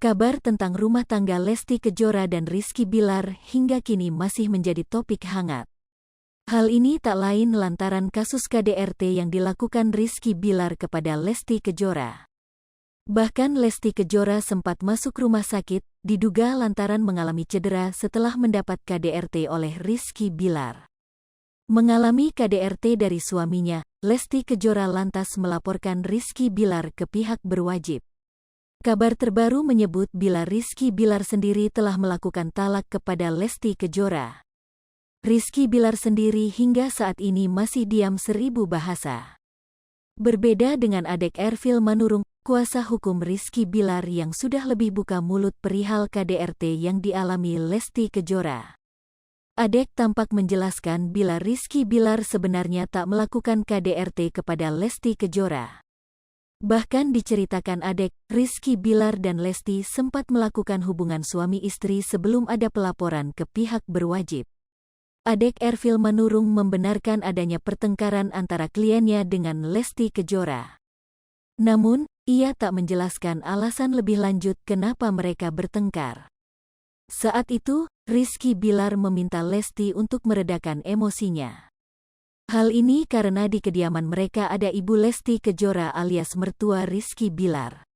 Kabar tentang rumah tangga Lesti Kejora dan Rizky Bilar hingga kini masih menjadi topik hangat. Hal ini tak lain lantaran kasus KDRT yang dilakukan Rizky Bilar kepada Lesti Kejora. Bahkan Lesti Kejora sempat masuk rumah sakit, diduga lantaran mengalami cedera setelah mendapat KDRT oleh Rizky Bilar. Mengalami KDRT dari suaminya, Lesti Kejora lantas melaporkan Rizky Bilar ke pihak berwajib. Kabar terbaru menyebut bila Rizky Bilar sendiri telah melakukan talak kepada Lesti Kejora. Rizky Bilar sendiri hingga saat ini masih diam seribu bahasa. Berbeda dengan adek Ervil Manurung, kuasa hukum Rizky Bilar yang sudah lebih buka mulut perihal KDRT yang dialami Lesti Kejora. Adek tampak menjelaskan bila Rizky Bilar sebenarnya tak melakukan KDRT kepada Lesti Kejora. Bahkan diceritakan adek, Rizky Bilar dan Lesti sempat melakukan hubungan suami istri sebelum ada pelaporan ke pihak berwajib. Adek Ervil Manurung membenarkan adanya pertengkaran antara kliennya dengan Lesti Kejora. Namun, ia tak menjelaskan alasan lebih lanjut kenapa mereka bertengkar. Saat itu, Rizky Bilar meminta Lesti untuk meredakan emosinya. Hal ini karena di kediaman mereka ada Ibu Lesti Kejora alias mertua Rizky Bilar.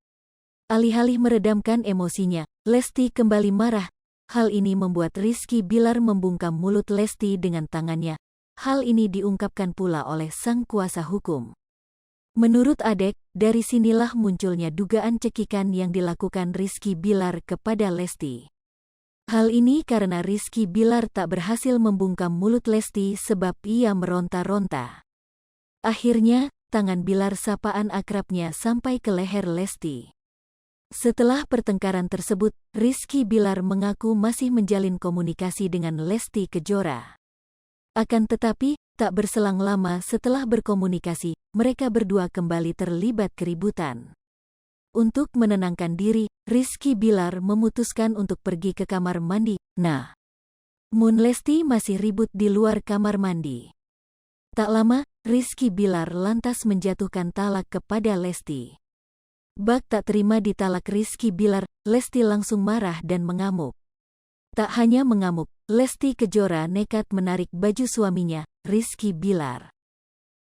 Alih-alih meredamkan emosinya, Lesti kembali marah. Hal ini membuat Rizky Bilar membungkam mulut Lesti dengan tangannya. Hal ini diungkapkan pula oleh sang kuasa hukum. Menurut adek, dari sinilah munculnya dugaan cekikan yang dilakukan Rizky Bilar kepada Lesti. Hal ini karena Rizky Bilar tak berhasil membungkam mulut Lesti sebab ia meronta-ronta. Akhirnya, tangan Bilar sapaan akrabnya sampai ke leher Lesti. Setelah pertengkaran tersebut, Rizky Bilar mengaku masih menjalin komunikasi dengan Lesti Kejora. Akan tetapi, tak berselang lama setelah berkomunikasi, mereka berdua kembali terlibat keributan. Untuk menenangkan diri, Rizky Bilar memutuskan untuk pergi ke kamar mandi. Namun Lesti masih ribut di luar kamar mandi. Tak lama, Rizky Bilar lantas menjatuhkan talak kepada Lesti. Bak tak terima ditalak Rizky Bilar, Lesti langsung marah dan mengamuk. Tak hanya mengamuk, Lesti Kejora nekat menarik baju suaminya, Rizky Bilar.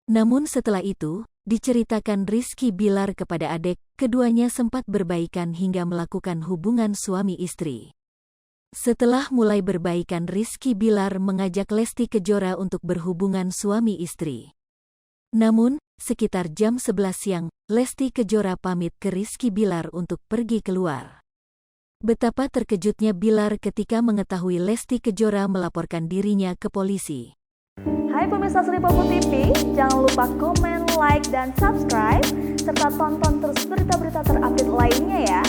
Namun setelah itu, diceritakan Rizky Bilar kepada adek, keduanya sempat berbaikan hingga melakukan hubungan suami istri. Setelah mulai berbaikan, Rizky Bilar mengajak Lesti Kejora untuk berhubungan suami istri. Namun, sekitar jam 11 siang, Lesti Kejora pamit ke Rizky Bilar untuk pergi keluar. Betapa terkejutnya Bilar ketika mengetahui Lesti Kejora melaporkan dirinya ke polisi. Hai pemirsa Sri Popo TV, jangan lupa komen, like, dan subscribe, serta tonton terus berita-berita terupdate lainnya ya.